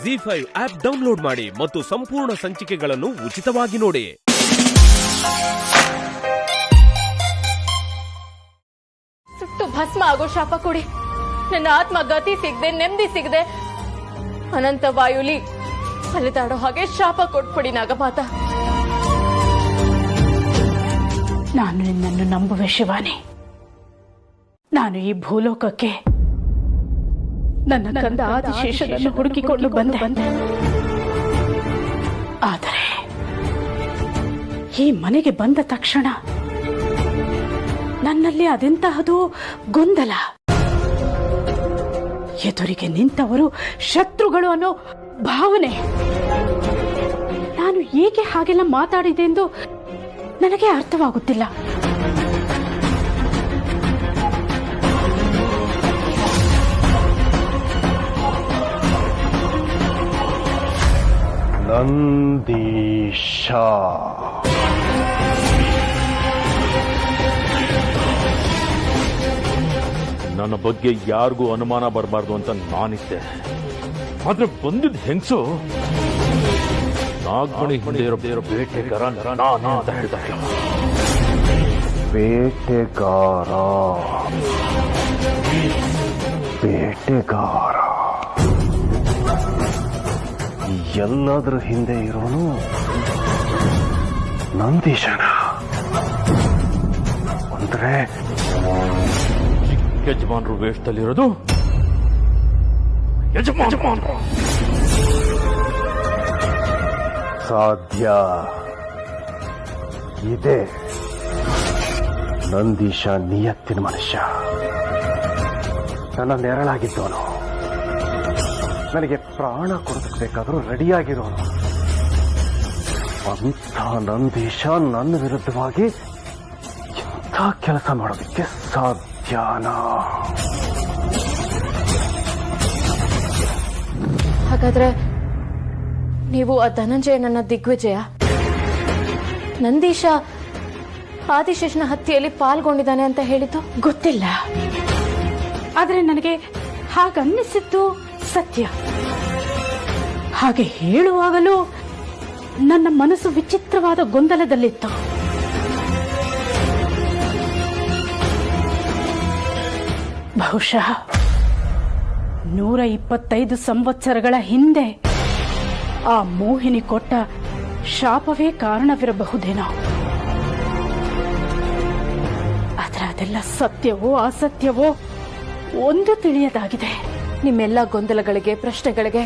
ZEE5 app download ಮಾಡಿ ಮತ್ತು ಸಂಪೂರ್ಣ ಸಂಚಿಕೆಗಳನ್ನು ಉಚಿತವಾಗಿ ನೋಡಿ. ಸುಟ್ಟು ಭಸ್ಮ ಆಗೋ ಶಾಪ ಕೊಡಿ. ನನ್ನ ಆತ್ಮ ಗತಿ ಸಿಗದೆ, ನೆಮ್ಮದಿ ಸಿಗದೆ, ಅನಂತ ವಾಯುಲಿ ಅಲೆದಾಡೋ ಹಾಗೆ ಶಾಪ ಕೊಟ್ಬಿಡಿ ನಾಗಮಾತ. ನಾನು ನಿನ್ನನ್ನು ನಂಬುವೆ ಶಿವಾನಿ. ನಾನು ಈ ಭೂಲೋಕಕ್ಕೆ ನನ್ನ ಕಂದ ಆದಿಶೇಷನನ್ನು ಹುಡುಕಿಕೊಂಡು ಬಂದೆ. ಆದರೆ ಈ ಮನೆಗೆ ಬಂದ ತಕ್ಷಣ ನನ್ನಲ್ಲಿ ಅದೆಂತಹದು ಗೊಂದಲ. ಎದುರಿಗೆ ನಿಂತವರು ಶತ್ರುಗಳು ಅನ್ನೋ ಭಾವನೆ. ನಾನು ಏಕೆ ಹಾಗೆಲ್ಲ ಮಾತಾಡಿದೆ ಎಂದು ನನಗೆ ಅರ್ಥವಾಗುತ್ತಿಲ್ಲ. ನಂದೀಶ ನನ್ನ ಬಗ್ಗೆ ಯಾರಿಗೂ ಅನುಮಾನ ಬರಬಾರ್ದು ಅಂತ ನಾನಿದ್ದೆ. ಆದ್ರೆ ಬಂದಿದ್ದ ಹೆಂಗಸು ನಾಗಮಣಿ ಹಿಂದೆ ಇರೋ ಬೇಟೆಗಾರ ನಾನು ಅಂತ ಹೇಳ್ತಾರೆ. ಬೇಟೆಗಾರ ಎಲ್ಲಾದ್ರೂ ಹಿಂದೆ ಇರೋನು ನಂದೀಶನ ಅಂದ್ರೆ ಯಜಮಾನ್ರು ವೇಷದಲ್ಲಿರೋದು ಯಜಮಾನ್ರು. ಸಾಧ್ಯ ಇದೆ. ನಂದೀಶ ನಿಯತ್ತಿನ ಮನುಷ್ಯ. ನನ್ನ ನೆರಳಾಗಿದ್ದವನು, ನನಗೆ ಪ್ರಾಣ ಕೊಡಿಸಬೇಕಾದ್ರೂ ರೆಡಿಯಾಗಿರೋನು. ಅಂಥ ನಂದೀಶ ನನ್ನ ವಿರುದ್ಧವಾಗಿ ಇಂಥ ಕೆಲಸ ಮಾಡೋದಕ್ಕೆ ಸಾಧ್ಯನಾ? ಹಾಗಾದ್ರೆ ನೀವು ಆ ಧನಂಜಯನನ್ನ ದಿಗ್ವಿಜಯ, ನಂದೀಶ ಆದಿಶೇಷನ ಹತ್ಯೆಯಲ್ಲಿ ಪಾಲ್ಗೊಂಡಿದ್ದಾನೆ ಅಂತ ಹೇಳಿದ್ದು ಗೊತ್ತಿಲ್ಲ. ಆದರೆ ನನಗೆ ಹಾಗನ್ನಿಸಿದ್ದು ಸತ್ಯ. ಹಾಗೆ ಹೇಳುವಾಗಲೂ ನನ್ನ ಮನಸ್ಸು ವಿಚಿತ್ರವಾದ ಗೊಂದಲದಲ್ಲಿತ್ತು. ಬಹುಶಃ 125 ಸಂವತ್ಸರಗಳ ಹಿಂದೆ ಆ ಮೋಹಿನಿ ಕೊಟ್ಟ ಶಾಪವೇ ಕಾರಣವಿರಬಹುದೇನೋ. ಆದರೆ ಅದೆಲ್ಲ ಸತ್ಯವೋ ಅಸತ್ಯವೋ ಒಂದು ತಿಳಿಯದಾಗಿದೆ. ನಿಮ್ಮೆಲ್ಲ ಗೊಂದಲಗಳಿಗೆ, ಪ್ರಶ್ನೆಗಳಿಗೆ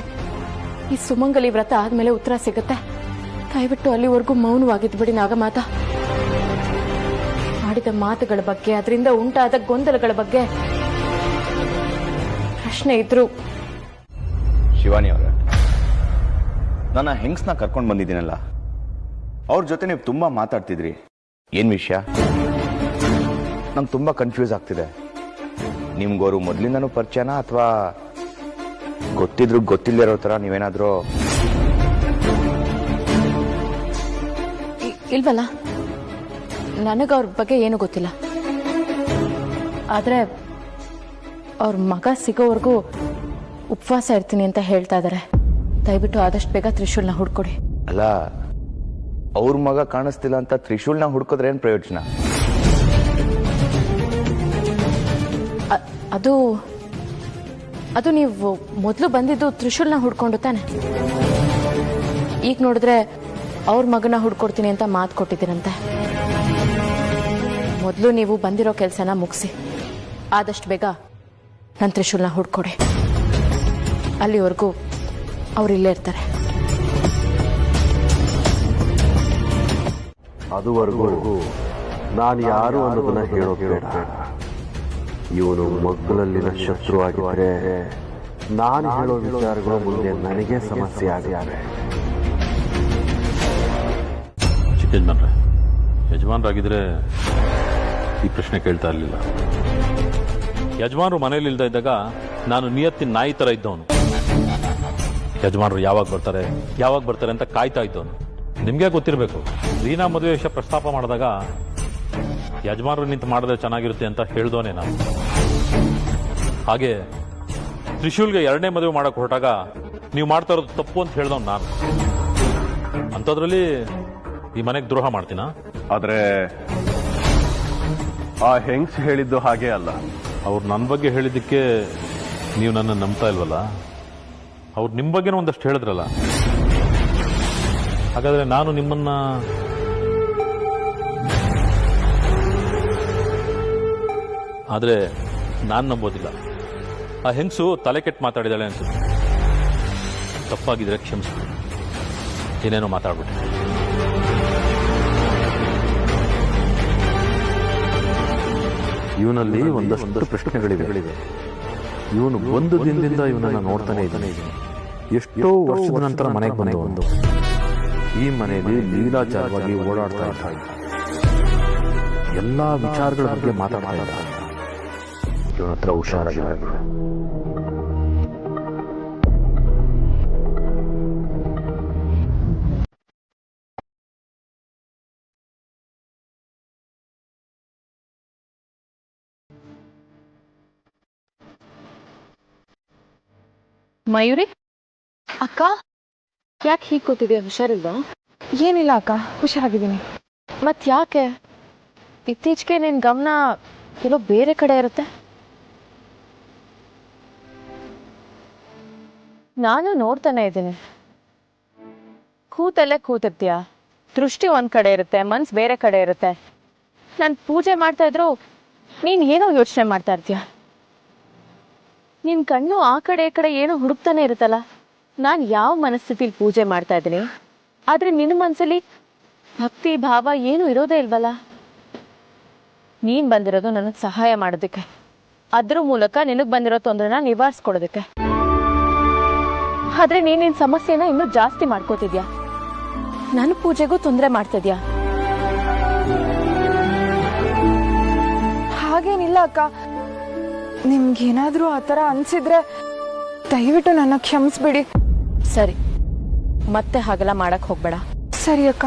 ಈ ಸುಮಂಗಲಿ ವ್ರತ ಆದ್ಮೇಲೆ ಉತ್ತರ ಸಿಗುತ್ತೆ. ದಯವಿಟ್ಟು ಅಲ್ಲಿವರೆಗೂ ಮೌನವಾಗಿದ್ಬಿಡಿ ನಾಗಮಾತ. ಆಡಿದ ಮಾತುಗಳ ಬಗ್ಗೆ, ಅದರಿಂದ ಉಂಟಾದ ಗೊಂದಲಗಳ ಬಗ್ಗೆ ಪ್ರಶ್ನೆ ಇದ್ರು. ಶಿವಾನಿ ಅವರ, ನನ್ನ ಹೆಂಗ್ಸ್ನ ಕರ್ಕೊಂಡು ಬಂದಿದ್ದೀನಲ್ಲ, ಅವ್ರ ಜೊತೆ ನೀವು ತುಂಬಾ ಮಾತಾಡ್ತಿದ್ರಿ. ಏನ್ ವಿಷಯ? ನಂಗೆ ತುಂಬಾ ಕನ್ಫ್ಯೂಸ್ ಆಗ್ತಿದೆ. ನಿಮ್ಗೋರು ಮೊದ್ಲಿಂದನೂ ಪರಿಚಯನಾ ಅಥವಾ ಗೊತ್ತಿದ್ರು ಗೊತ್ತಿಲ್ಲದೆ ಇರೋ ತರ ನೀವೇನಾದ್ರೂ? ಇಲ್ವಲ್ಲ, ನನಗವ್ರ ಬಗ್ಗೆ ಏನು ಗೊತ್ತಿಲ್ಲ. ಆದ್ರೆ ಅವ್ರ ಮಗ ಸಿಗೋವರೆಗೂ ಉಪವಾಸ ಇರ್ತೀನಿ ಅಂತ ಹೇಳ್ತಾ ಇದಾರೆ. ದಯವಿಟ್ಟು ಆದಷ್ಟು ಬೇಗ ತ್ರಿಶೂಲ್ನ ಹುಡ್ಕೊಡಿ. ಅಲ್ಲ, ಅವ್ರ ಮಗ ಕಾಣಿಸ್ತಿಲ್ಲ ಅಂತ ತ್ರಿಶೂಲ್ನ ಹುಡ್ಕೋದ್ರೆ ಏನ್ ಪ್ರಯೋಜನ? ಅದು ನೀವು ಮೊದಲು ಬಂದಿದ್ದು ತ್ರಿಶೂಲ್ನ ಹುಡ್ಕೊಂಡು ತಾನೆ. ಈಗ ನೋಡಿದ್ರೆ ಅವ್ರ ಮಗನ ಹುಡ್ಕೊಡ್ತೀನಿ ಅಂತ ಮಾತು ಕೊಟ್ಟಿದ್ದೀರಂತೆ. ಮೊದಲು ನೀವು ಬಂದಿರೋ ಕೆಲಸನ ಮುಗಿಸಿ ಆದಷ್ಟು ಬೇಗ ನನ್ನ ತ್ರಿಶೂಲ್ನ ಹುಡ್ಕೊಡಿ. ಅಲ್ಲಿವರೆಗೂ ಅವ್ರಿಲ್ಲೇ ಇರ್ತಾರೆ. ಅದುವರೆಗೂ ನಾನು ಯಾರು ಅನ್ನೋದನ್ನ ಹೇಳೋದು ಬೇಡ. ಇವನು ಮಗ್ಗುಲಲ್ಲಿನ ಶತ್ರು ಆಗಿದ್ರೆ ನಾನು ಹೇಳೋ ವಿಚಾರಗಳು ಮುಂದೆ ನನಗೆ ಸಮಸ್ಯೆ ಆಗಿವೆ. ಚಿಕ್ಕ ಯಜಮಾನ್ರಾಗಿದ್ರೆ ಈ ಪ್ರಶ್ನೆ ಕೇಳ್ತಾ ಇರಲಿಲ್ಲ. ಯಜಮಾನ್ರು ಮನೇಲಿ ಇಲ್ದ ಇದ್ದಾಗ ನಾನು ನಿಯತ್ತಿನ ನಾಯಿ ತರ ಇದ್ದವನು. ಯಜಮಾನ್ರು ಯಾವಾಗ ಬರ್ತಾರೆ ಅಂತ ಕಾಯ್ತಾ ಇದ್ದವನು. ನಿಮ್ಗೆ ಗೊತ್ತಿರಬೇಕು, ರೀನಾ ಮದುವೆ ವಿಷಯ ಪ್ರಸ್ತಾಪ ಮಾಡಿದಾಗ ಯಜಮಾನರು ನಿಂತು ಮಾಡಿದ್ರೆ ಚೆನ್ನಾಗಿರುತ್ತೆ ಅಂತ ಹೇಳ್ದೋನೆ ನಾನು. ಹಾಗೆ ತ್ರಿಶೂಲ್ಗೆ ಎರಡನೇ ಮದುವೆ ಮಾಡಕ್ ಹೊರಟಾಗ ನೀವು ಮಾಡ್ತಾ ಇರೋದು ತಪ್ಪು ಅಂತ ಹೇಳ್ದವ್ ನಾನು. ಅಂಥದ್ರಲ್ಲಿ ಈ ಮನೆಗೆ ದ್ರೋಹ ಮಾಡ್ತೀನಾ? ಆದ್ರೆ ಆ ಹೆಂಗ್ಸ್ ಹೇಳಿದ್ದು ಹಾಗೆ ಅಲ್ಲ. ಅವ್ರು ನನ್ನ ಬಗ್ಗೆ ಹೇಳಿದ್ದಕ್ಕೆ ನೀವು ನನ್ನ ನಂಬ್ತಾ ಇಲ್ವಲ್ಲ? ಅವ್ರು ನಿಮ್ಮ ಬಗ್ಗೆನೂ ಒಂದಷ್ಟು ಹೇಳಿದ್ರಲ್ಲ. ಹಾಗಾದ್ರೆ ನಾನು ನಿಮ್ಮನ್ನ ಆದ್ರೆ ನಾನು ನಂಬೋದಿಲ್ಲ. ಆ ಹೆಂಗಸು ತಲೆ ಕೆಟ್ಟು ಮಾತಾಡಿದಾಳೆ ಅನ್ಸುತ್ತೆ. ತಪ್ಪಾಗಿದ್ರೆ ಕ್ಷಮಿಸ್ಬಿಡಿ. ಏನೇನೋ ಮಾತಾಡ್ಬಿಟ್ಟೆ. ಇವನಲ್ಲಿ ಒಂದಷ್ಟು ಪ್ರಶ್ನೆಗಳಿವೆ. ಇವನು ಒಂದು ದಿನದಿಂದ ಇವನನ್ನ ನೋಡ್ತಾನೆ ಇದ್ದಾನೆ. ಎಷ್ಟೋ ವರ್ಷದ ನಂತರ ಮನೆಗೆ ಬಂದು ಈ ಮನೆಯಲ್ಲಿ ಲೀಲಾಚಾರವಾಗಿ ಓಡಾಡ್ತಾ ಇದ್ದ. ಎಲ್ಲಾ ವಿಚಾರಗಳ ಬಗ್ಗೆ ಮಾತಾಡ್ತಾ ಇದ್ದ. ಇವನ ಹತ್ರ ಹುಷಾರಾಗಿರಬೇಕು. ಮಯೂರಿ ಅಕ್ಕ, ಯಾಕೆ ಹೀಗೆ ಕೂತಿದ್ಯಾ? ಹುಷಾರಿಲ್ವಾ? ಏನಿಲ್ಲ ಅಕ್ಕ, ಹುಷಾರಾಗಿದ್ದೀನಿ. ಮತ್ ಯಾಕೆ ಇತ್ತೀಚೆಗೆ ನಿನ್ ಗಮನ ಎಲ್ಲೋ ಬೇರೆ ಕಡೆ ಇರುತ್ತೆ? ನಾನು ನೋಡ್ತಾನೆ ಇದ್ದೀನಿ. ಕೂತಲ್ಲೇ ಕೂತಿರ್ತೀಯ, ದೃಷ್ಟಿ ಒಂದ್ ಕಡೆ ಇರುತ್ತೆ, ಮನ್ಸು ಬೇರೆ ಕಡೆ ಇರುತ್ತೆ. ನಾನು ಪೂಜೆ ಮಾಡ್ತಾ ಇದ್ರು ನೀನ್ ಏನೋ ಯೋಚನೆ ಮಾಡ್ತಾ ಇರ್ತೀಯ. ನಿನ್ ಕಣ್ಣು ಆ ಕಡೆ ಈ ಕಡೆ ಏನೋ ಹುಡುಕ್ತಾನೆ ಇರುತ್ತಲ್ಲ. ನಾನು ಯಾವ ಮನಸ್ಥಿತಿಲಿ ಪೂಜೆ ಮಾಡ್ತಾ ಇದ್ದೀನಿ, ಆದ್ರೆ ನಿನ್ನ ಮನಸ್ಸಲ್ಲಿ ಭಕ್ತಿ ಭಾವ ಏನು ಇರೋದೇ ಇಲ್ವಲ್ಲ. ನೀನ್ ಬಂದಿರೋದು ನನಗೆ ಸಹಾಯ ಮಾಡೋದಕ್ಕೆ, ಅದ್ರ ಮೂಲಕ ನಿನಗೆ ಬಂದಿರೋ ತೊಂದರೆನ ನಿವಾರಿಸ್ಕೊಡೋದಕ್ಕೆ. ಆದ್ರೆ ನೀನ್ ನಿನ್ ಸಮಸ್ಯೆನ ಇನ್ನೂ ಜಾಸ್ತಿ ಮಾಡ್ಕೋತಿದ್ಯಾ. ನನ್ನ ಪೂಜೆಗೂ ತೊಂದರೆ ಮಾಡ್ತಿದ್ಯಾ. ಹಾಗೇನಿಲ್ಲ ಅಕ್ಕ, ನಿಮ್ಗೇನಾದ್ರೂ ಆ ಥರ ಅನ್ಸಿದ್ರೆ ದಯವಿಟ್ಟು ನನ್ನ ಕ್ಷಮಿಸ್ಬಿಡಿ. ಸರಿ, ಮತ್ತೆ ಹಾಗೆಲ್ಲ ಮಾಡಕ್ ಹೋಗ್ಬೇಡ. ಸರಿ ಅಕ್ಕ.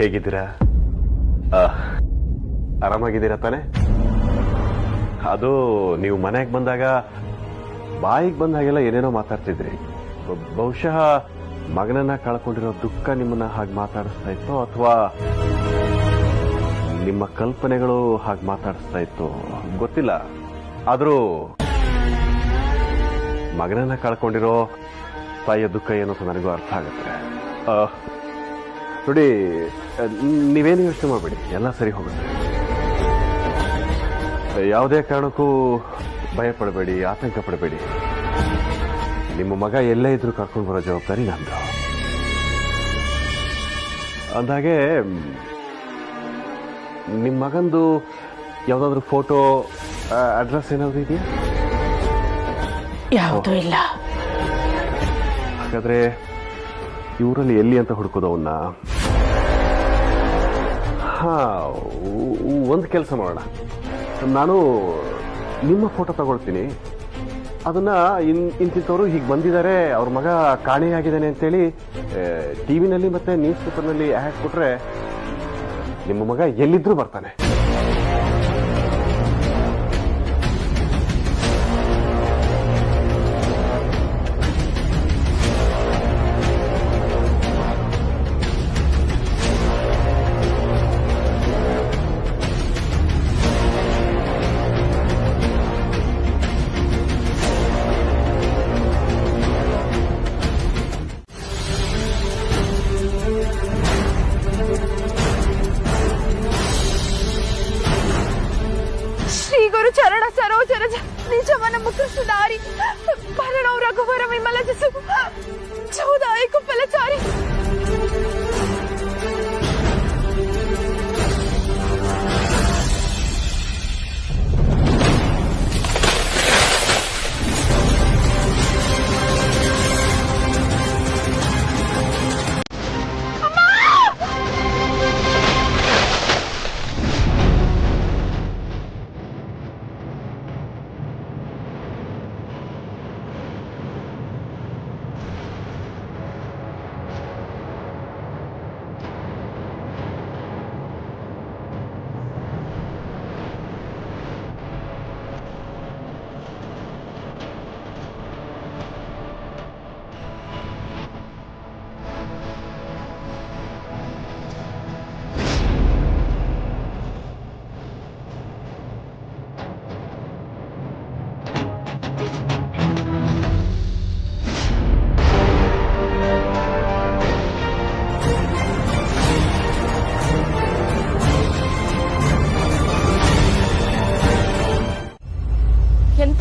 ಹೇಗಿದ್ದೀರಾ? ಆರಾಮಾಗಿದ್ದೀರಾ ತಾನೆ? ಅದು ನೀವು ಮನೆಗೆ ಬಂದಾಗ ಬಾಯಿಗೆ ಬಂದಾಗೆಲ್ಲ ಏನೇನೋ ಮಾತಾಡ್ತಿದ್ರಿ. ಬಹುಶಃ ಮಗನನ್ನ ಕಳ್ಕೊಂಡಿರೋ ದುಃಖ ನಿಮ್ಮನ್ನ ಹಾಗೆ ಮಾತಾಡಿಸ್ತಾ ಇತ್ತು, ಅಥವಾ ನಿಮ್ಮ ಕಲ್ಪನೆಗಳು ಹಾಗೆ ಮಾತಾಡಿಸ್ತಾ ಇತ್ತು, ಗೊತ್ತಿಲ್ಲ. ಆದ್ರೂ ಮಗನನ್ನ ಕಳ್ಕೊಂಡಿರೋ ತಾಯಿಯ ದುಃಖ ಏನು ಅಂತ ನನಗೂ ಅರ್ಥ ಆಗುತ್ತೆ. ನೋಡಿ, ನೀವೇನು ಯೋಚನೆ ಮಾಡಬೇಡಿ, ಎಲ್ಲ ಸರಿ ಹೋಗುತ್ತೆ. ಯಾವುದೇ ಕಾರಣಕ್ಕೂ ಭಯ ಪಡಬೇಡಿ, ಆತಂಕ ಪಡಬೇಡಿ. ನಿಮ್ಮ ಮಗ ಎಲ್ಲೇ ಇದ್ರೂ ಕರ್ಕೊಂಡು ಬರೋ ಜವಾಬ್ದಾರಿ ನಂದು. ಅಂದಾಗೆ ನಿಮ್ಮ ಮಗಂದು ಯಾವುದಾದ್ರೂ ಫೋಟೋ, ಅಡ್ರೆಸ್ ಏನಾದರೂ ಇದೆಯಾ? ಯಾವುದೂ ಇಲ್ಲ. ಹಾಗಾದ್ರೆ ಇವರಲ್ಲಿ ಎಲ್ಲಿ ಅಂತ ಹುಡುಕೋದು ಅವನ್ನ? ಒಂದು ಕೆಲಸ ಮಾಡೋಣ, ನಾನು ನಿಮ್ಮ ಫೋಟೋ ತಗೊಳ್ತೀನಿ. ಅದನ್ನ ಇಂತಿಂತವರು ಹೀಗೆ ಬಂದಿದ್ದಾರೆ, ಅವ್ರ ಮಗ ಕಾಣೆಯಾಗಿದ್ದಾನೆ ಅಂತೇಳಿ ಟಿವಿನಲ್ಲಿ ಮತ್ತೆ ನ್ಯೂಸ್ ಪೇಪರ್ನಲ್ಲಿ ಆ್ಯಡ್ ಕೊಟ್ರೆ ನಿಮ್ಮ ಮಗ ಎಲ್ಲಿದ್ರೂ ಬರ್ತಾನೆ. ಚರಣ ಸರೋಜರ ನಿಜವನ ಮುಖಸುಧಾರಿ ಭರಣೋ ರಘುವರ ವಿಮಲ ಜಸು ಚೌದಾಯಿಕು ಫಲಚಾರಿ.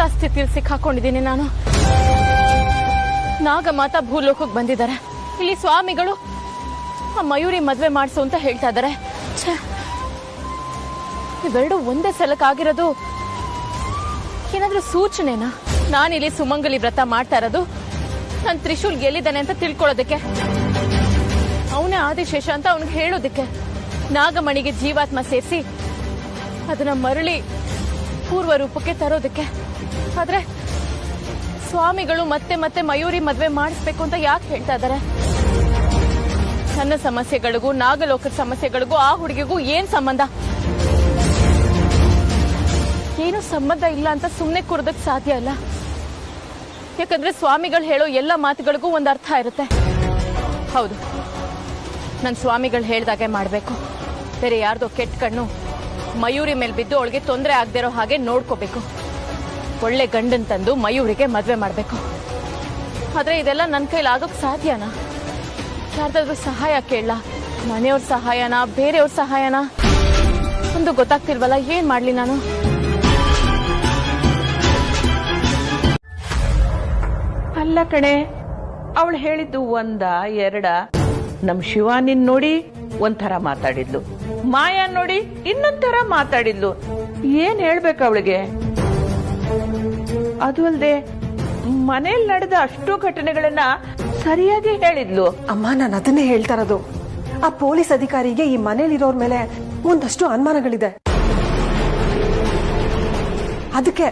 ಎಂತ ಸ್ಥಿತಿಯಲ್ಲಿ ಸಿಕ್ಕಾಕೊಂಡಿದ್ದೀನಿ ನಾನು. ನಾಗಮಾತ ಭೂಲೋಕಕ್ಕೆ ಬಂದಿದ್ದಾರೆ. ಇಲ್ಲಿ ಸ್ವಾಮಿಗಳು ಆ ಮಯೂರಿ ಮದ್ವೆ ಮಾಡಿಸು ಅಂತ ಹೇಳ್ತಾ ಇದ್ದಾರೆ. ಇವೆರಡು ಒಂದೇ ಸಲಕ್ಕಾಗಿರೋದು ಏನಾದ್ರೂ ಸೂಚನೆನಾ? ನಾನಿಲ್ಲಿ ಸುಮಂಗಲಿ ವ್ರತ ಮಾಡ್ತಾ ಇರೋದು ನನ್ನ ತ್ರಿಶೂಲ್ ಗೆಲ್ಲಿದ್ದಾನೆ ಅಂತ ತಿಳ್ಕೊಳ್ಳೋದಕ್ಕೆ, ಅವನೇ ಆದಿಶೇಷ ಅಂತ ಅವನಿಗೆ ಹೇಳೋದಕ್ಕೆ, ನಾಗಮಣಿಗೆ ಜೀವಾತ್ಮ ಸೇರಿಸಿ ಅದನ್ನ ಮರಳಿ ಪೂರ್ವ ರೂಪಕ್ಕೆ ತರೋದಕ್ಕೆ. ಆದ್ರೆ ಸ್ವಾಮಿಗಳು ಮತ್ತೆ ಮತ್ತೆ ಮಯೂರಿ ಮದ್ವೆ ಮಾಡಿಸ್ಬೇಕು ಅಂತ ಯಾಕೆ ಹೇಳ್ತಾ ಇದ್ದಾರೆ? ನನ್ನ ಸಮಸ್ಯೆಗಳಿಗೂ ನಾಗಲೋಕದ ಸಮಸ್ಯೆಗಳಿಗೂ ಆ ಹುಡುಗಿಗೂ ಏನ್ ಸಂಬಂಧ? ಏನು ಸಂಬಂಧ ಇಲ್ಲ ಅಂತ ಸುಮ್ಮನೆ ಕೂರೋದಕ್ಕೆ ಸಾಧ್ಯ ಇಲ್ಲ. ಯಾಕಂದ್ರೆ ಸ್ವಾಮಿಗಳು ಹೇಳೋ ಎಲ್ಲ ಮಾತುಗಳಿಗೂ ಒಂದು ಅರ್ಥ ಇರುತ್ತೆ. ಹೌದು, ನನ್ನ ಸ್ವಾಮಿಗಳು ಹೇಳ್ದಾಗೆ ಮಾಡಬೇಕು. ಬೇರೆ ಯಾರ್ದೋ ಕೆಟ್ಟ ಕಣ್ಣು ಮಯೂರಿ ಮೇಲೆ ಬಿದ್ದು ಅವಳಿಗೆ ತೊಂದರೆ ಆಗದಿರೋ ಹಾಗೆ ನೋಡ್ಕೋಬೇಕು. ಒಳ್ಳೆ ಗಂಡನ್ ತಂದು ಮಯೂರಿಗೆ ಮದ್ವೆ ಮಾಡಬೇಕು. ಆದ್ರೆ ಇದೆಲ್ಲ ನನ್ನ ಕೈಲಿ ಆಗೋಕ್ ಸಾಧ್ಯನಾ? ಯಾರ್ದಾದ್ರೂ ಸಹಾಯ ಕೇಳಲ್ಲ? ಮನೆಯವ್ರ ಸಹಾಯನಾ, ಬೇರೆಯವ್ರ ಸಹಾಯನಾ? ಒಂದು ಗೊತ್ತಾಗ್ತಿಲ್ವಲ್ಲ, ಏನ್ ಮಾಡ್ಲಿ ನಾನು? ಅಲ್ಲ ಕಣೆ, ಅವಳು ಹೇಳಿದ್ದು ಒಂದ ಎರಡ? ನಮ್ ಶಿವಾನಿನ್ ನೋಡಿ ಒಂಥರ ಮಾತಾಡಿದ್ಲು, ಮಾಯಾ ನೋಡಿ ಇನ್ನೊಂಥರ ಮಾತಾಡಿದ್ಲು. ಏನ್ ಹೇಳ್ಬೇಕು ಅವಳಿಗೆ? ಅದು ಅಲ್ದೆ ಮನೇಲಿ ನಡೆದ ಅಷ್ಟು ಘಟನೆಗಳನ್ನ ಸರಿಯಾಗಿ ಹೇಳಿದ್ಲು. ಅಮ್ಮ, ನಾನು ಅದನ್ನೇ ಹೇಳ್ತಾ ಇರೋದು. ಆ ಪೊಲೀಸ್ ಅಧಿಕಾರಿಗೆ ಈ ಮನೇಲಿರೋರ್ ಮೇಲೆ ಒಂದಷ್ಟು ಅನುಮಾನಗಳಿದೆ. ಅದಕ್ಕೆ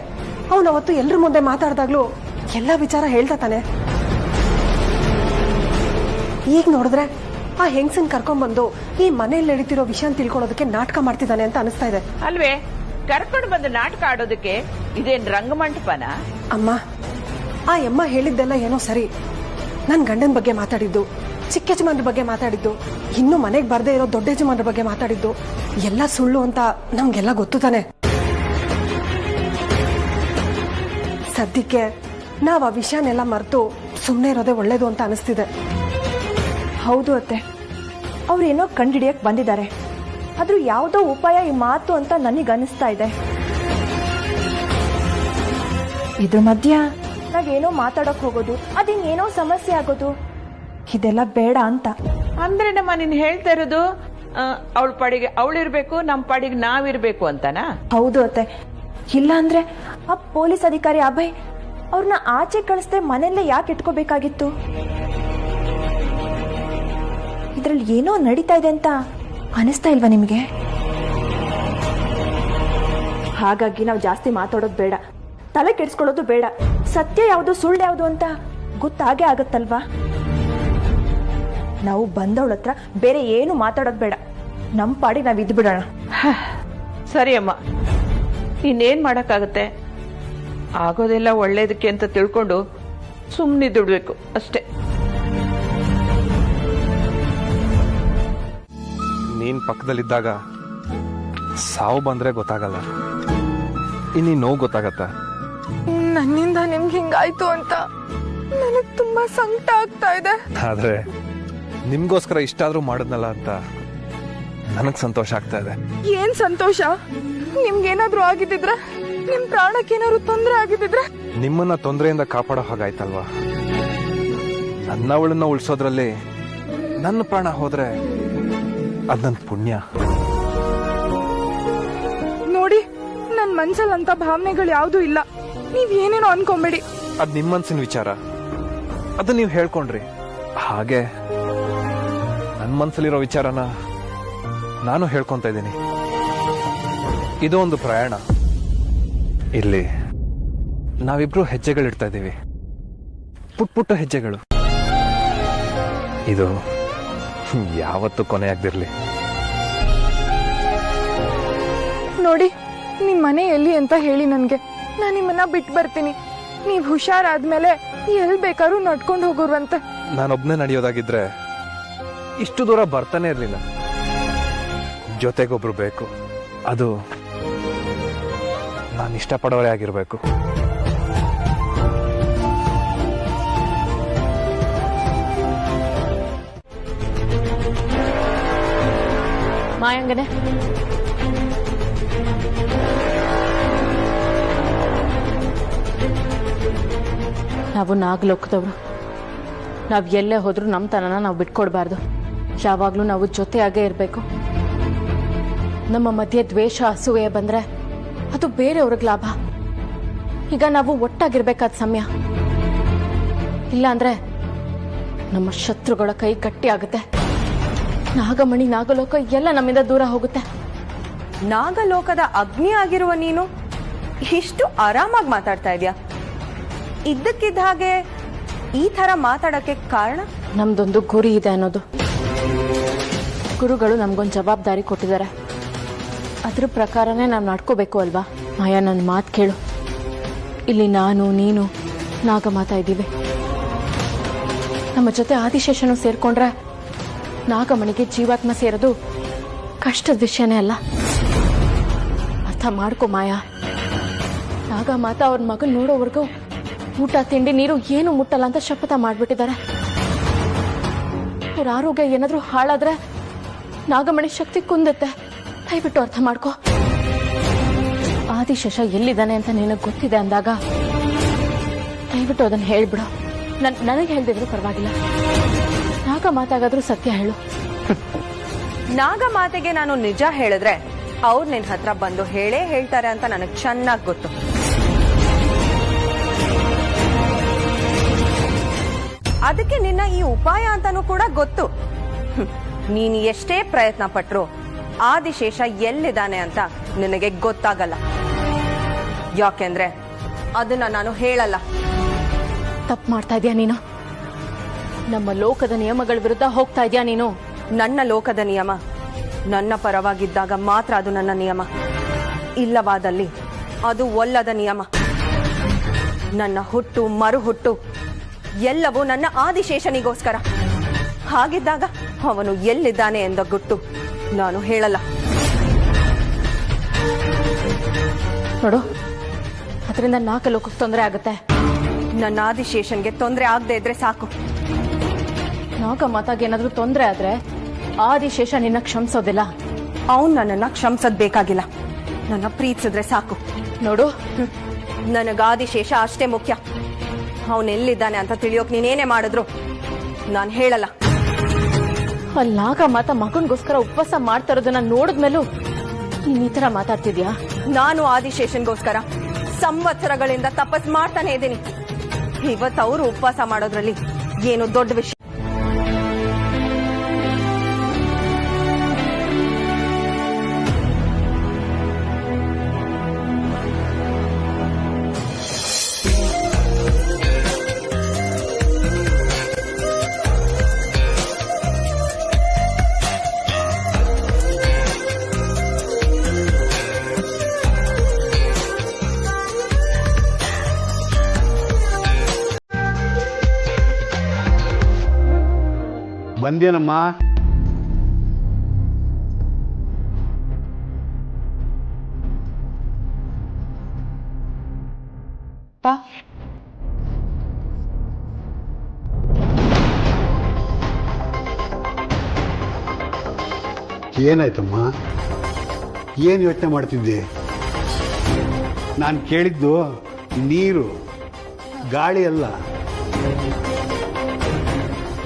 ಅವನು ಅವತ್ತು ಎಲ್ರ ಮುಂದೆ ಮಾತಾಡ್ದಾಗ್ಲೂ ಎಲ್ಲ ವಿಚಾರ ಹೇಳ್ತಾ ತಾನೆ. ಈಗ ನೋಡಿದ್ರೆ ಆ ಹೆಂಗಸನ್ ಕರ್ಕೊಂಡ್ಬಂದು ಈ ಮನೇಲಿ ನಡೀತಿರೋ ವಿಷಯ ತಿಳ್ಕೊಳ್ಳೋದಕ್ಕೆ ನಾಟಕ ಮಾಡ್ತಿದ್ದಾನೆ ಅಂತ ಅನಿಸ್ತಾ ಇದೆ. ಅಲ್ವೇ? ಕರ್ಕೊಂಡು ಬಂದು ನಾಟಕ ಆಡೋದಕ್ಕೆ ಇದೇನ್ ರಂಗಮಂಟಪನ? ಅಮ್ಮ, ಆ ಯಮ್ಮ ಹೇಳಿದ್ದೆಲ್ಲ ಏನೋ ಸರಿ. ನನ್ ಗಂಡನ ಬಗ್ಗೆ ಮಾತಾಡಿದ್ದು, ಚಿಕ್ಕ ಯಜಮಾನ್ರ ಬಗ್ಗೆ ಮಾತಾಡಿದ್ದು, ಇನ್ನು ಮನೆಗೆ ಬರ್ದೇ ಇರೋ ದೊಡ್ಡ ಯಜಮಾನ್ರ ಬಗ್ಗೆ ಮಾತಾಡಿದ್ದು ಎಲ್ಲ ಸುಳ್ಳು ಅಂತ ನಮ್ಗೆಲ್ಲ ಗೊತ್ತು ತಾನೆ. ಸದ್ಯಕ್ಕೆ ನಾವ್ ಆ ವಿಷಯನೆಲ್ಲ ಮರೆತು ಸುಮ್ಮನೆ ಇರೋದೇ ಒಳ್ಳೇದು ಅಂತ ಅನಿಸ್ತಿದೆ. ಹೌದು ಅತ್ತೆ, ಅವ್ರೇನೋ ಕಂಡಿಡಿಯಕ್ ಬಂದಿದ್ದಾರೆ. ಆದ್ರೂ ಯಾವುದೋ ಉಪಾಯ ಈ ಮಾತು ಅಂತ ನನಗೆ ಅನಿಸ್ತಾ ಇದೆ. ಇದ್ರ ಮಧ್ಯ ನಾವೇನೋ ಮಾತಾಡಕ್ ಹೋಗೋದು, ಅದಿನ್ನೇನೋ ಸಮಸ್ಯೆ ಆಗೋದು, ಇದೆಲ್ಲ ಬೇಡ ಅಂತ. ಅಂದ್ರೆ ನಮ್ಮ ನೀನ್ ಹೇಳ್ತಾ ಇರೋದು ಅವಳ ಪಾಡಿಗೆ ಅವಳಿರ್ಬೇಕು, ನಮ್ ಪಾಡಿಗೆ ನಾವಿರ್ಬೇಕು ಅಂತನಾ? ಹೌದು ಅತ್ತೆ. ಇಲ್ಲ ಅಂದ್ರೆ ಆ ಪೊಲೀಸ್ ಅಧಿಕಾರಿ ಅಭಯ್ ಅವ್ರನ್ನ ಆಚೆ ಕಳಿಸ್ದೆ ಮನೆಯಲ್ಲೇ ಯಾಕೆ ಇಟ್ಕೋಬೇಕಾಗಿತ್ತು? ಇದ್ರಲ್ಲಿ ಏನೋ ನಡೀತಾ ಇದೆ ಅಂತ ಅನಿಸ್ತಾ ಇಲ್ವಾ ನಿಮ್ಗೆ? ಹಾಗಾಗಿ ನಾವು ಜಾಸ್ತಿ ಮಾತಾಡೋದು ಬೇಡ, ತಲೆ ಕೆಡಿಸ್ಕೊಳ್ಳೋದು ಬೇಡ. ಸತ್ಯ ಯಾವುದು ಸುಳ್ಳು ಯಾವುದು ಅಂತ ಗೊತ್ತಾಗೇ ಆಗತ್ತಲ್ವಾ? ನಾವು ಬಂದವಳ ಹತ್ರ ಬೇರೆ ಏನು ಮಾತಾಡೋದು ಬೇಡ, ನಮ್ಮ ಪಾಡಿ ನಾವು ಇದ್ದು ಬಿಡೋಣ. ಸರಿ ಅಮ್ಮ, ಇನ್ನೇನ್ ಮಾಡಕ್ಕಾಗತ್ತೆ? ಆಗೋದೆಲ್ಲ ಒಳ್ಳೇದಕ್ಕೆ ಅಂತ ತಿಳ್ಕೊಂಡು ಸುಮ್ಮನಿದ್ಬಿಡ್ಬೇಕು ಅಷ್ಟೇ. ನೀನ್ ಪಕ್ಕದಲ್ಲಿದ್ದಾಗ ಸಾವು ಬಂದ್ರೆ ಗೊತ್ತಾಗಲ್ಲ, ಇನ್ನೀ ನೋವು ಗೊತ್ತಾಗತ್ತ. ನನ್ನಿಂದ ನಿಮ್ಗೆ ಹಿಂಗಾಯ್ತು ಅಂತ ನನಗ್ ತುಂಬಾ ಸಂಕಟ ಆಗ್ತಾ ಇದೆ. ಆದ್ರೆ ನಿಮ್ಗೋಸ್ಕರ ಇಷ್ಟಾದ್ರೂ ಮಾಡಿದ್ನಲ್ಲ ಅಂತ ನನಗ್ ಸಂತೋಷ ಆಗ್ತಾ ಇದೆ. ಏನ್ ಸಂತೋಷ? ನಿಮ್ಗೇನಾದ್ರೂ ಆಗಿದ್ದಿದ್ರೆ, ನಿಮ್ ಪ್ರಾಣಕ್ಕೇನಾದ್ರು ತೊಂದರೆ ಆಗಿದ್ದಿದ್ರೆ? ನಿಮ್ಮನ್ನ ತೊಂದರೆಯಿಂದ ಕಾಪಾಡೋ ಹಾಗಾಯ್ತಲ್ವಾ. ನನ್ನವಳನ್ನ ಉಳಿಸೋದ್ರಲ್ಲಿ ನನ್ನ ಪ್ರಾಣ ಹೋದ್ರೆ ಅದ್ ನನ್ ಪುಣ್ಯ. ನೋಡಿ, ನನ್ ಮನ್ಸಲ್ಲಂತ ಭಾವನೆಗಳು ಯಾವ್ದೂ ಇಲ್ಲ. ನೀವ್ ಏನೇನೋ ಅನ್ಕೊಂಬೇಡಿ. ಅದ್ ನಿಮ್ ಮನ್ಸಿನ ವಿಚಾರ, ಅದ್ ನೀವ್ ಹೇಳ್ಕೊಂಡ್ರಿ. ಹಾಗೆ ನನ್ ಮನ್ಸಲ್ಲಿರೋ ವಿಚಾರನ ನಾನು ಹೇಳ್ಕೊಂತ ಇದ್ದೀನಿ. ಇದು ಒಂದು ಪ್ರಯಾಣ. ಇಲ್ಲಿ ನಾವಿಬ್ರು ಹೆಜ್ಜೆಗಳಿಡ್ತಾ ಇದ್ದೀವಿ, ಪುಟ್ಟ ಪುಟ್ಟ ಹೆಜ್ಜೆಗಳು. ಇದು ಯಾವತ್ತೂ ಕೊನೆಯಾಗ್ದಿರ್ಲಿ. ನೋಡಿ, ನಿಮ್ ಮನೆ ಎಲ್ಲಿ ಅಂತ ಹೇಳಿ ನನ್ಗೆ, ನಾನ್ ನಿಮ್ಮನ್ನ ಬಿಟ್ಟು ಬರ್ತೀನಿ. ನೀವ್ ಹುಷಾರಾದ್ಮೇಲೆ ಎಲ್ ಬೇಕಾದ್ರೂ ನಡ್ಕೊಂಡು ಹೋಗೋರ್ವಂತೆ. ನಾನೊಬ್ನೇ ನಡೆಯೋದಾಗಿದ್ರೆ ಇಷ್ಟು ದೂರ ಬರ್ತಾನೆ ಇರ್ಲಿಲ್ಲ. ಜೊತೆಗೊಬ್ರು ಬೇಕು, ಅದು ನಾನು ಇಷ್ಟಪಡೋರೇ ಆಗಿರ್ಬೇಕು. ಮಾಯಾಂಗನೆ, ನಾವು ನಾಗಲೋಕದವರು. ನಾವು ಎಲ್ಲೇ ಹೋದ್ರೂ ನಮ್ಮ ತನನ ನಾವು ಬಿಟ್ಕೊಡ್ಬಾರ್ದು. ಯಾವಾಗಲೂ ನಾವು ಜೊತೆಯಾಗೇ ಇರಬೇಕು. ನಮ್ಮ ಮಧ್ಯೆ ದ್ವೇಷ ಅಸೂಯೆ ಬಂದ್ರೆ ಅದು ಬೇರೆಯವ್ರಿಗೆ ಲಾಭ. ಈಗ ನಾವು ಒಟ್ಟಾಗಿರ್ಬೇಕಾದ ಸಮಯ. ಇಲ್ಲ ಅಂದ್ರೆ ನಮ್ಮ ಶತ್ರುಗಳ ಕೈ ಗಟ್ಟಿ ಆಗುತ್ತೆ. ನಾಗಮಣಿ ನಾಗಲೋಕ ಎಲ್ಲ ನಮ್ಮಿಂದ ದೂರ ಹೋಗುತ್ತೆ. ನಾಗಲೋಕದ ಅಗ್ನಿ ಆಗಿರುವ ನೀನು ಇಷ್ಟು ಆರಾಮಾಗಿ ಮಾತಾಡ್ತಾ ಇದೀಯ. ಇದ್ದಕ್ಕಿದ್ದ ಹಾಗೆ ಈ ತರ ಮಾತಾಡಕ್ಕೆ ಕಾರಣ? ನಮ್ದೊಂದು ಗುರಿ ಇದೆ ಅನ್ನೋದು. ಗುರುಗಳು ನಮ್ಗೊಂದು ಜವಾಬ್ದಾರಿ ಕೊಟ್ಟಿದ್ದಾರೆ. ಅದ್ರ ಪ್ರಕಾರನೇ ನಾವು ನಡ್ಕೋಬೇಕು ಅಲ್ವಾ? ಮಾಯಾ, ನನ್ನ ಮಾತು ಕೇಳು. ಇಲ್ಲಿ ನಾನು ನೀನು ನಾಗಮಾತಾ ಇದ್ದೀವಿ. ನಮ್ಮ ಜೊತೆ ಆದಿಶೇಷನು ಸೇರ್ಕೊಂಡ್ರೆ ನಾಗಮಣಿಗೆ ಜೀವಾತ್ಮ ಸೇರೋದು ಕಷ್ಟದ ವಿಷಯನೇ ಅಲ್ಲ. ಅರ್ಥ ಮಾಡ್ಕೊ ಮಾಯಾ. ನಾಗಮಾತಾ ಅವ್ರ ಮಗನ್ ನೋಡೋವರೆಗೂ ಊಟ ತಿಂಡಿ ನೀರು ಏನು ಮುಟ್ಟಲ್ಲ ಅಂತ ಶಪಥ ಮಾಡ್ಬಿಟ್ಟಿದ್ದಾರೆ. ಅವ್ರ ಆರೋಗ್ಯ ಏನಾದ್ರೂ ಹಾಳಾದ್ರೆ ನಾಗಮಣಿ ಶಕ್ತಿ ಕುಂದುತ್ತೆ. ದಯವಿಟ್ಟು ಅರ್ಥ ಮಾಡ್ಕೊ. ಆದಿಶೇಷ ಎಲ್ಲಿದ್ದಾನೆ ಅಂತ ನಿನಗೆ ಗೊತ್ತಿದೆ ಅಂದಾಗ ದಯವಿಟ್ಟು ಅದನ್ನ ಹೇಳ್ಬಿಡು. ನನಗೆ ಹೇಳ್ದಿದ್ರು ಪರವಾಗಿಲ್ಲ. ನಾಗಮಾತಾಗಾದ್ರೂ ಸತ್ಯ ಹೇಳು. ನಾಗಮಾತೆಗೆ ನಾನು ನಿಜ ಹೇಳಿದ್ರೆ ಅವ್ರು ನಿನ್ ಹತ್ರ ಬಂದು ಹೇಳೇ ಹೇಳ್ತಾರೆ ಅಂತ ನನಗೆ ಚೆನ್ನಾಗಿ ಗೊತ್ತು. ಅದಕ್ಕೆ ನಿನ್ನ ಈ ಉಪಾಯ ಅಂತಾನೂ ಕೂಡ ಗೊತ್ತು. ನೀನು ಎಷ್ಟೇ ಪ್ರಯತ್ನ ಪಟ್ರು ಆದಿಶೇಷ ಎಲ್ಲಿದ್ದಾನೆ ಅಂತ ನಿನಗೆ ಗೊತ್ತಾಗಲ್ಲ. ಯಾಕೆಂದ್ರೆ ಅದನ್ನ ನಾನು ಹೇಳಲ್ಲ. ತಪ್ಪು ಮಾಡ್ತಾ ಇದೀಯ ನೀನು. ನಮ್ಮ ಲೋಕದ ನಿಯಮಗಳ ವಿರುದ್ಧ ಹೋಗ್ತಾ ಇದೀಯ ನೀನು. ನನ್ನ ಲೋಕದ ನಿಯಮ ನನ್ನ ಪರವಾಗಿದ್ದಾಗ ಮಾತ್ರ ಅದು ನನ್ನ ನಿಯಮ. ಇಲ್ಲವಾದಲ್ಲಿ ಅದು ಒಲ್ಲದ ನಿಯಮ. ನನ್ನ ಹುಟ್ಟು ಮರು ಹುಟ್ಟು ಎಲ್ಲವೂ ನನ್ನ ಆದಿಶೇಷನಿಗೋಸ್ಕರ. ಹಾಗಿದ್ದಾಗ ಅವನು ಎಲ್ಲಿದ್ದಾನೆ ಎಂದ ಗುಟ್ಟು ನಾನು ಹೇಳಲ್ಲ. ನೋಡು, ಅದರಿಂದ ನಾಗಲೋಕಕ್ಕೆ ತೊಂದರೆ ಆಗುತ್ತೆ. ನನ್ನ ಆದಿಶೇಷನ್ಗೆ ತೊಂದರೆ ಆಗದೆ ಇದ್ರೆ ಸಾಕು. ನಾಗಮಾತಾಗೆ ಏನಾದ್ರೂ ತೊಂದರೆ ಆದ್ರೆ ಆದಿಶೇಷ ನಿನ್ನ ಕ್ಷಮಿಸೋದಿಲ್ಲ. ಅವನು ನನ್ನನ್ನ ಕ್ಷಮಿಸೋದ್ ಬೇಕಾಗಿಲ್ಲ. ನನ್ನ ಪ್ರೀತಿಸಿದ್ರೆ ಸಾಕು. ನೋಡು, ನನಗ ಆದಿಶೇಷ ಅಷ್ಟೇ ಮುಖ್ಯ. ಅವನೆಲ್ಲಿದ್ದಾನೆ ಅಂತ ತಿಳಿಯೋಕ್ ನೀನೇನೇ ಮಾಡಿದ್ರು ನಾನು ಹೇಳಲ್ಲ. ಅಲ್ಲಿ ನಾಗಮಾತಾ ಮಗನ್ಗೋಸ್ಕರ ಉಪವಾಸ ಮಾಡ್ತಾ ಇರೋದನ್ನ ನೋಡಿದ್ಮೇಲೂ ನೀನ್ ಈ ತರ ಮಾತಾಡ್ತಿದ್ಯಾ? ನಾನು ಆದಿಶೇಷನ್ಗೋಸ್ಕರ ಸಂವತ್ಸರಗಳಿಂದ ತಪಸ್ ಮಾಡ್ತಾನೆ ಇದ್ದೀನಿ. ಇವತ್ತು ಅವರು ಉಪವಾಸ ಮಾಡೋದ್ರಲ್ಲಿ ಏನು ದೊಡ್ಡ ವಿಷಯ? ಬಂದೇನಮ್ಮ? ಏನಾಯ್ತಮ್ಮ? ಏನು ಯೋಚನೆ ಮಾಡ್ತಿದ್ದೆ? ನಾನು ಕೇಳಿದ್ದು ನೀರು, ಗಾಳಿ ಅಲ್ಲ.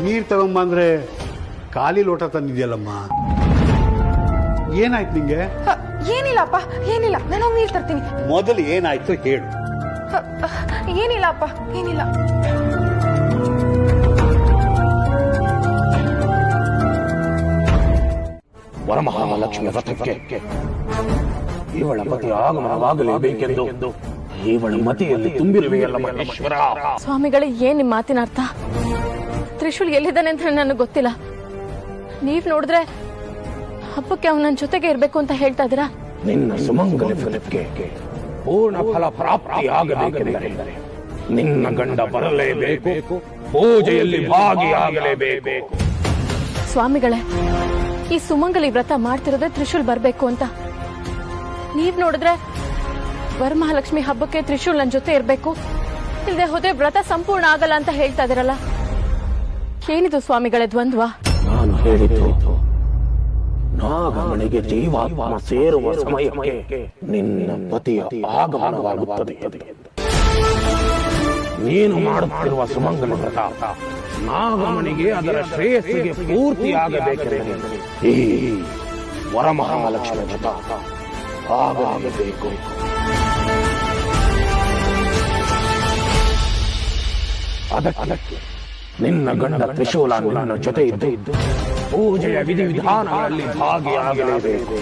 ನೀರು ತಗೊಂಬಂದ್ರೆ ಖಾಲಿ ಲೋಟ ತಂದಿದ್ಯಲ್ಲಮ್ಮ. ಏನಾಯ್ತು ನಿಂಗೆ? ಏನಿಲ್ಲಪ್ಪ, ಏನಿಲ್ಲ. ನಾನು ನೀರು ತರ್ತೀನಿ. ಮೊದಲು ಏನಾಯ್ತು ಹೇಳು. ಏನಿಲ್ಲ ಅಪ್ಪ, ಏನಿಲ್ಲ. ವರಮಹಾಲಕ್ಷ್ಮಿ ವ್ರತಕ್ಕೆ ಇವಳ ಪತಿ ಆಗಮನವಾಗಲೇಬೇಕೆಂದು ಇವಳ ಮತಿಯಲ್ಲಿ ತುಂಬಿರುವೆಯಲ್ಲ ಮಹೇಶ್ವರ. ಸ್ವಾಮಿಗಳೇ, ಏನ್ ನಿಮ್ಮ ಮಾತಿನ ಅರ್ಥ? ತ್ರಿಶೂಲ್ ಎಲ್ಲಿದ್ದಾನೆ ಅಂತ ನನಗೆ ಗೊತ್ತಿಲ್ಲ. ನೀವ್ ನೋಡಿದ್ರೆ ಹಬ್ಬಕ್ಕೆ ಅವನ ನನ್ನ ಜೊತೆಗೆ ಇರ್ಬೇಕು ಅಂತ ಹೇಳ್ತಾ ಇದ್ದೀರಾ? ನಿನ್ನ ಸುಮಂಗಲ ವ್ರತಕ್ಕೆ ಪೂರ್ಣ ಫಲ ಪ್ರಾಪ್ತಿಯಾಗಬೇಕೆಂದರೆ ನಿನ್ನ ಗಂಡ ಬರಲೇಬೇಕು, ಪೂಜೆಯಲ್ಲಿ ಭಾಗಿಯಾಗಲೇಬೇಕು. ಸ್ವಾಮಿಗಳೇ, ಈ ಸುಮಂಗಲಿ ವ್ರತ ಮಾಡ್ತಿರೋದೇ ತ್ರಿಶೂಲ್ ಬರ್ಬೇಕು ಅಂತ. ನೀವ್ ನೋಡಿದ್ರೆ ವರಮಹಾಲಕ್ಷ್ಮಿ ಹಬ್ಬಕ್ಕೆ ತ್ರಿಶೂಲ್ ನನ್ನ ಜೊತೆ ಇರ್ಬೇಕು, ಇಲ್ಲದೆ ಹೋದ್ರೆ ವ್ರತ ಸಂಪೂರ್ಣ ಆಗಲ್ಲ ಅಂತ ಹೇಳ್ತಾ ಇದೀರಲ್ಲ. ಏನಿದು ಸ್ವಾಮಿಗಳೇ ದ್ವಂದ್ವ? ನಾನು ಹೇಳಿದ್ದು ನಾಗಮಣಿಗೆ ಜೀವಾತ್ಮ ಸೇರುವ ಸಮಯಕ್ಕೆ ನಿನ್ನ ಪತಿಯ ಆಗಮನವಾಗುತ್ತದೆ. ನೀನು ಮಾಡುತ್ತಿರುವ ಸುಮಂಗಲ ವ್ರತ ನಾಗಮಣಿಗೆ ಅದರ ಶ್ರೇಯಸ್ಸಿಗೆ ಪೂರ್ತಿಯಾಗಬೇಕೆಂದರೆ ಈ ವರಮಹಾಲಕ್ಷ್ಮಿ ವ್ರತ ಆಗಲೇಬೇಕು. ಅದಕ್ಕೆ ನಿನ್ನ ಗಂಡ ತ್ರಿಶೂಲ ನಿನ್ನ ಜೊತೆ ಇದ್ದು ಪೂಜೆಯ ವಿಧಿವಿಧಾನಗಳಲ್ಲಿ ಭಾಗಿಯಾಗಲೇಬೇಕು.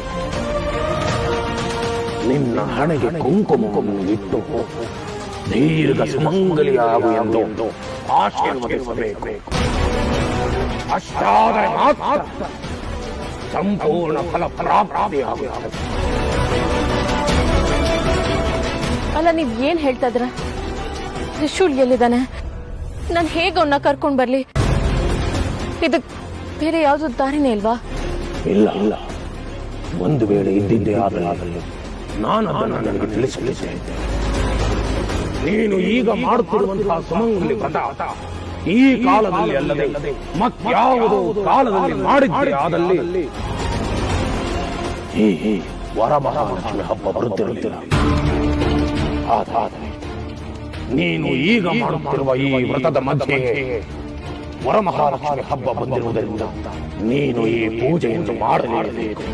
ನಿನ್ನ ಹಣೆಗೆ ಕುಂಕುಮವನ್ನು ಇಟ್ಟು ದೀರ್ಘ ಸುಮಂಗಲಿಯಾಗು ಎಂದು ಆಶೀರ್ವದಿಸಬೇಕು. ಅಷ್ಟಾದರೆ ಮಾತ್ರ ಸಂಪೂರ್ಣ ಫಲ ಪ್ರಾಪ್ತಿಯಾಗುತ್ತದೆ. ಅಲ್ಲ, ನೀವ್ ಏನ್ ಹೇಳ್ತಾ ಇದ್ರ? ತ್ರಿಶೂಲ್ ಎಲ್ಲಿದ್ದಾನೆ? ನಾನು ಹೇಗೆ ಅವನ್ನ ಕರ್ಕೊಂಡ್ ಬರ್ಲಿ? ಇದಕ್ ಬೇರೆ ಯಾವ್ದು ದಾರಿನೇ ಇಲ್ವಾ? ಇಲ್ಲ, ಒಂದು ವೇಳೆ ಇದ್ದಿದ್ದೇ ಆಗಲಿ ನಾನು ಅದನ್ನು ನನಗೆ ತಿಳಿಸಲಿದ್ದೆ. ನೀನು ಈಗ ಮಾಡುತ್ತಿರುವಂತಹ ಸುಮಂಗಲಿ ವ್ರತ ಈ ಕಾಲದಲ್ಲಿ ಅಲ್ಲದೆ ಮತ್ಯಾವುದೋ ಕಾಲದಲ್ಲಿ ಮಾಡಿದ್ದೇ ಆದಲ್ಲಿ ಈ ವರಮಹಾಲಕ್ಷ್ಮಿ ಹಬ್ಬ ಬರುತ್ತಿರುತ್ತಿಲ್ಲ. ಆದರೆ ನೀನು ಈಗ ಮಾಡುತ್ತಿರುವ ಈ ವ್ರತದ ಮಧ್ಯೆ ವರಮಹಾಲಕ್ಷ್ಮಿ ಹಬ್ಬ ಬಂದಿರುವುದರಿಂದ ನೀನು ಈ ಪೂಜೆಯನ್ನು ಮಾಡಲೇಬೇಕು.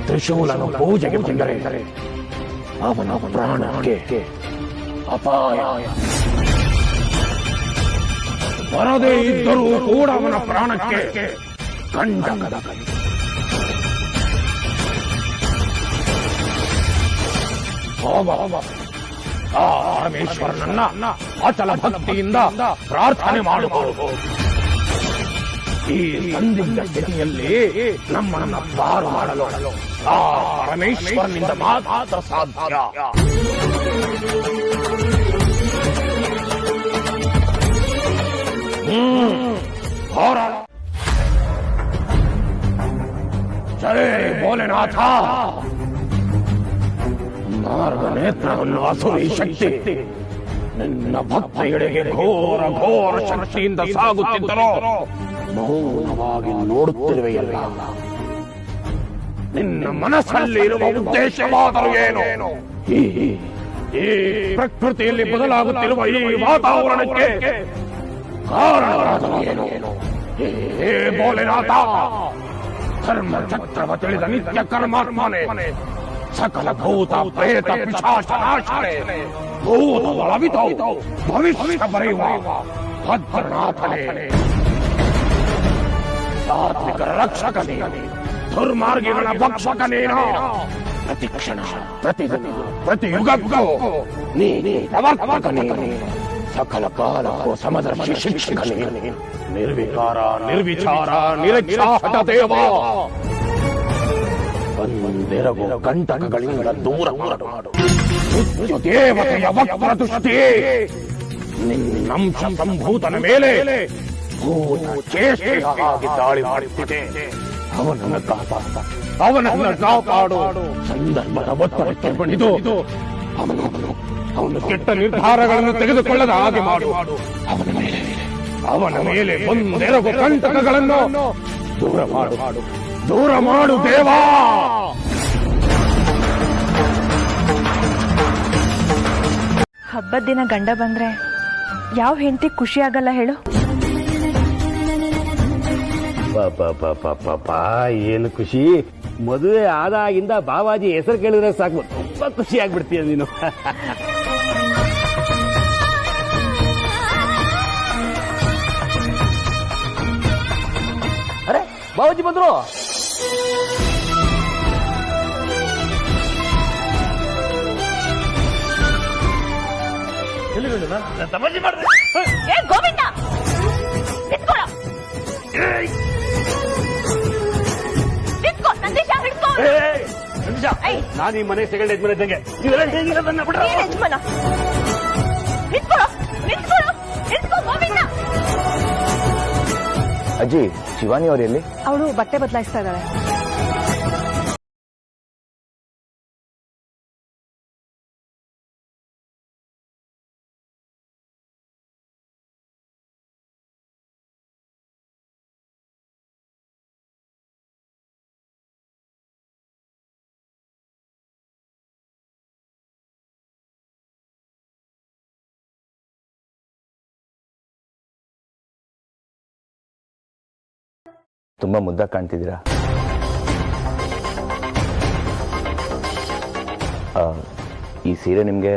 ತ್ರಿಶೂಲನು ಪೂಜೆಗೆ ಬಂದರೆ ಅವನ ಪ್ರಾಣಕ್ಕೆ ಅಪಾಯ. ಬರದೇ ಇದ್ದರೂ ಕೂಡ ಅವನ ಪ್ರಾಣಕ್ಕೆ ಕಂಟಕದ ಕೈ. ಹೋಗ ಆ ಪರಮೇಶ್ವರನನ್ನ ಅಚಲ ಭಕ್ತಿಯಿಂದ ಪ್ರಾರ್ಥನೆ ಮಾಡಬಹುದು. ಈ ಸಂದಿಗ್ಧ ಸ್ಥಿತಿಯಲ್ಲಿ ನಮ್ಮನ್ನ ಪಾರು ಮಾಡಲು ಆ ಪರಮೇಶ್ವರನಿಂದ ಮಾತ್ರ ಸಾಧ್ಯ. ಹೋರಾಡ. ಜಯ ಭೋಲೆನಾಥ. ಮಾರ್ಗ ನೇತ್ರವನ್ನು ಅಸುರಿ ಶಕ್ತಿ ನಿನ್ನ ಭಕ್ತಿಯೆಡೆಗೆ ಘೋರ ಘೋರ ಶಕ್ತಿಯಿಂದ ಸಾಗುತ್ತಿದ್ದರೋ ಮೌನವಾಗಿ ನೋಡುತ್ತಿರುವೆಯಲ್ಲ. ನಿನ್ನ ಮನಸ್ಸಲ್ಲಿ ಇರುವ ಉದ್ದೇಶವಾದರೂ ಏನು? ಈ ಪ್ರಕೃತಿಯಲ್ಲಿ ಬದಲಾಗುತ್ತಿರುವ ಈ ವಾತಾವರಣಕ್ಕೆ ಕಾರಣವಾದರೂ ಏನು? ಹೇ ಭೋಲೆನಾಥ, ಧರ್ಮ ಚಕ್ರವ ತಿಳಿದ ನಿತ್ಯ ಕರ್ಮಾತ್ಮನೆ, ಸಕಲ ಭೂತ ಪ್ರೇತ ಪಿಶಾಚ ನಾಶನೆ, ಭೂತದೊಳವಿತೋ ಭವಿಷ್ಯ ಬರೆಯುವ ಭದ್ರನಾಥನೇ, ಸಾತ್ವಿಕರ ರಕ್ಷಕನೇ, ದುರ್ಮಾರ್ಗಿಗಳ ಭಕ್ಷಕನೇನೋ, ಪ್ರತಿಕ್ಷಣ ಪ್ರತಿದಿನ ಪ್ರತಿಯುಗಕ್ಕೂ ನೀನೇ ಪ್ರವರ್ತಕನೇ, ಸಕಲ ಕಾಲಕ್ಕೂ ಸಮದರ್ಶಿ ಶಿಕ್ಷಕನೇ, ನಿರ್ವಿಕಾರ ನಿರ್ವಿಚಾರ ನಿರಕ್ಷಾಟ ದೇವ, ಒಂದೆರಗು ಕಂಟಕಗಳಿಂದ ದೂರ ಮಾಡು. ದೇವತೆಯ ವಕ್ರ ದೃಷ್ಟಿ ನಿನ್ನಂಶ ಸಂಭೂತನ ಮೇಲೆ ಭೂತ ಚೇಷ್ಟೆಯಾಗಿ ದಾಳಿ ಮಾಡುತ್ತಿದೆ. ಅವನನ್ನು ಕಾಪಾಡು. ಸಂದರ್ಭದ ಒತ್ತಡಕ್ಕೆ ಬಣಿದು ಅವನು ಕೆಟ್ಟ ನಿರ್ಧಾರಗಳನ್ನು ತೆಗೆದುಕೊಳ್ಳದ ಹಾಗೆ ಮಾಡು. ಅವನ ಮೇಲೆ ಒಂದೆರಗು ಕಂಟಕಗಳನ್ನು ದೂರ ಮಾಡು ದೇವಾ. ಹಬ್ಬದ ದಿನ ಗಂಡ ಬಂದ್ರೆ ಯಾವ ಹೆಂಡತಿ ಖುಷಿ ಆಗಲ್ಲ ಹೇಳು? ಏನು ಖುಷಿ! ಮದುವೆ ಆದಾಗಿಂದ ಬಾವಾಜಿ ಹೆಸರು ಕೇಳಿದ್ರೆ ಸಾಕು, ತುಂಬಾ ಖುಷಿ ಆಗ್ಬಿಡ್ತೀಯ ನೀನು. ಅರೆ, ಬಾವಾಜಿ ಬಂದ್ರು. ತಮಾಷೆ ಮಾಡಿದೆ. ಗೋವಿಂದ, ನಾನು ಈ ಮನೆ ಸೆಕೆಂಡ್ ಯಜಮಾನ ಇದ್ದಂಗೆ. ಅಜ್ಜಿ, ಶಿವಾನಿ ಅವ್ರು ಎಲ್ಲಿ? ಅವಳು ಬಟ್ಟೆ ಬದಲಾಯಿಸ್ತಾ ಇದ್ದಾಳೆ. ತುಂಬ ಮುದ್ದಾಗಿ ಕಾಣ್ತಿದ್ದೀರಾ. ಈ ಸೀರೆ ನಿಮಗೆ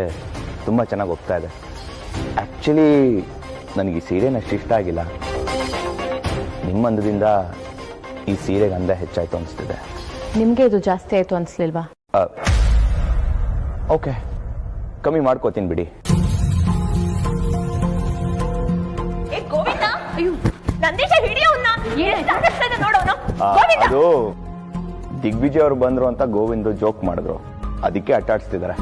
ತುಂಬ ಚೆನ್ನಾಗಿ ಹೋಗ್ತಾ ಇದೆ. ಆ್ಯಕ್ಚುಲಿ ನನಗೆ ಈ ಸೀರೆನ ಅಷ್ಟು ಇಷ್ಟ ಆಗಿಲ್ಲ. ನಿಮ್ಮ ಅಂದದಿಂದ ಈ ಸೀರೆಗೆ ಅಂದ ಹೆಚ್ಚಾಯಿತು ಅನಿಸ್ತಿದೆ. ನಿಮಗೆ ಇದು ಜಾಸ್ತಿ ಆಯಿತು ಅನಿಸ್ಲಿಲ್ವಾ? ಓಕೆ, ಕಮ್ಮಿ ಮಾಡ್ಕೋತೀನಿ ಬಿಡಿ. ಅದು ದಿಗ್ವಿಜಯ್ ಅವರು ಬಂದ್ರು ಅಂತ ಗೋವಿಂದ್ ಜೋಕ್ ಮಾಡಿದ್ರು, ಅದಕ್ಕೆ ಅಟ್ಟಾಡ್ಸ್ತಿದ್ದಾರೆ.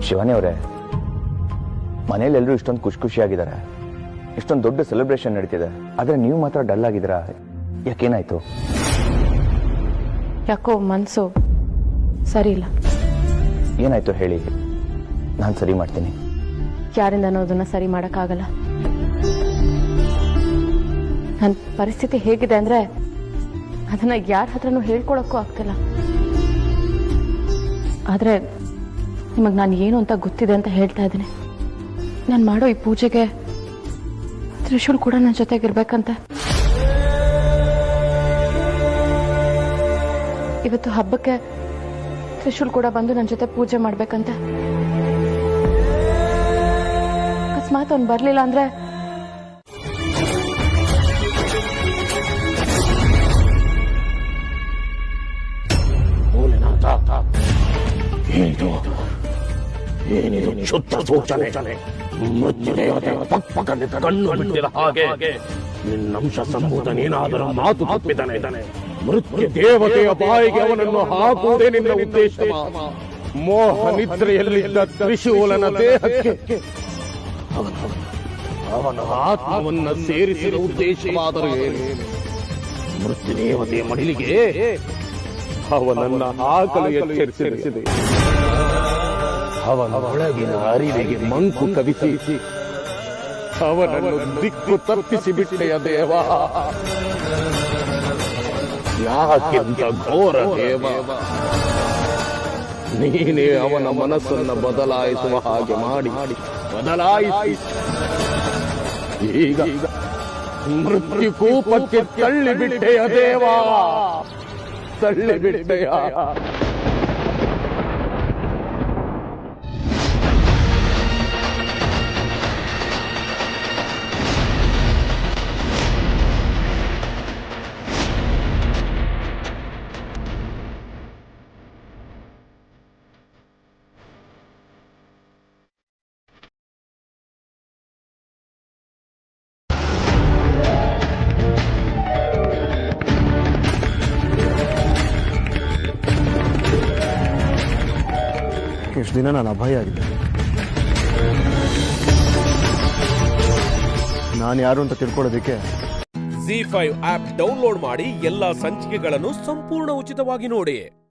ಶಿವಾನಿ ಅವರೇ, ಮನೇಲಿ ಎಲ್ಲರೂ ಇಷ್ಟೊಂದು ಖುಷಿಯಾಗಿದ್ದಾರೆ, ಇಷ್ಟೊಂದು ದೊಡ್ಡ ಸೆಲೆಬ್ರೇಷನ್ ನಡೀತಿದೆ, ಆದ್ರೆ ನೀವು ಮಾತ್ರ ಡಲ್ ಆಗಿದ್ದೀರಾ. ಯಾಕೇನಾಯ್ತು? ಯಾಕೋ ಮನ್ಸು ಸರಿ ಇಲ್ಲ. ಏನಾಯ್ತು ಹೇಳಿ, ನಾನು ಸರಿ ಮಾಡ್ತೀನಿ. ಯಾರಿಂದನೂ ಅದನ್ನ ಸರಿ ಮಾಡೋಕ್ಕಾಗಲ್ಲ. ನನ್ನ ಪರಿಸ್ಥಿತಿ ಹೇಗಿದೆ ಅಂದ್ರೆ ಅದನ್ನ ಯಾರ ಹತ್ರನೂ ಹೇಳ್ಕೊಳಕ್ಕೂ ಆಗ್ತಿಲ್ಲ. ಆದ್ರೆ ನಿಮಗೆ ನಾನು ಏನು ಅಂತ ಗೊತ್ತಿದೆ ಅಂತ ಹೇಳ್ತಾ ಇದ್ದೀನಿ. ನಾನು ಮಾಡೋ ಈ ಪೂಜೆಗೆ ತ್ರಿಶೂಲ್ ಕೂಡ ನನ್ನ ಜೊತೆಗಿರ್ಬೇಕಂತೆ. ಇವತ್ತು ಹಬ್ಬಕ್ಕೆ ತ್ರಿಶೂಲ್ ಕೂಡ ಬಂದು ನನ್ನ ಜೊತೆ ಪೂಜೆ ಮಾಡ್ಬೇಕಂತೆ. ಅಕಸ್ಮಾತ್ ಅವ್ನು ಬರ್ಲಿಲ್ಲ ಅಂದ್ರೆ ಏನಿದು ಶುದ್ಧ ಸೂಚನೆ? ಮೃತ್ಯುದೇವತೆ ಪಕ್ಕದಲ್ಲಿ ಕಣ್ಣು ಬಿಟ್ಟಿದ ಹಾಗೆ ನಿನ್ನಂಶ ಸಂಬೂತನೇನಾದರೂ ಮಾತು ತಪ್ಪಿದನೆ. ಮೃತ್ಯು ದೇವತೆಯ ಬಾಯಿಗೆ ಅವನನ್ನು ಹಾಕುವುದೇ ನಿನ್ನ ಉದ್ದೇಶ. ಮೋಹ ನಿದ್ರೆಯಲ್ಲಿದ್ದ ತ್ರಿಶೂಲನ ದೇಹಕ್ಕೆ ಅವನ ಆತ್ಮವನ್ನ ಸೇರಿಸಿದ ಉದ್ದೇಶವಾದರೂ ಏನು? ಮೃತ್ಯುದೇವತೆಯ ಮಡಿಲಿಗೆ ಅವನನ್ನ ಹಾಕಲು ಎಚ್ಚರಿಸಿದೆ. ಅವನ ಒಳಗಿನ ಅರಿವಿಗೆ ಮಂಕು ಕವಿಸಿ ಅವನನ್ನು ದಿಕ್ಕು ತಪ್ಪಿಸಿ ಬಿಟ್ಟೆಯ ದೇವ. ಯಾಕೆಂತ ಘೋರ ದೇವ, ನೀನೇ ಅವನ ಮನಸ್ಸನ್ನು ಬದಲಾಯಿಸುವ ಹಾಗೆ ಮಾಡಿ ಬದಲಾಯಿಸಿ ಈಗ ಮೃತ್ಯು ಕೂಪಕ್ಕೆ ತಳ್ಳಿಬಿಟ್ಟೆಯ ದೇವ, ತಳ್ಳಿಬಿಟ್ಟೆಯ. ಇಷ್ಟು ದಿನ ನಾನು ಅಭಯ ಆಗಿದ್ದೆ. ನಾನು ಯಾರು ಅಂತ ತಿಳ್ಕೊಳ್ಳೋದಕ್ಕೆ ZEE5 ಆಪ್ ಡೌನ್ಲೋಡ್ ಮಾಡಿ ಎಲ್ಲಾ ಸಂಚಿಕೆಗಳನ್ನು ಸಂಪೂರ್ಣ ಉಚಿತವಾಗಿ ನೋಡಿ.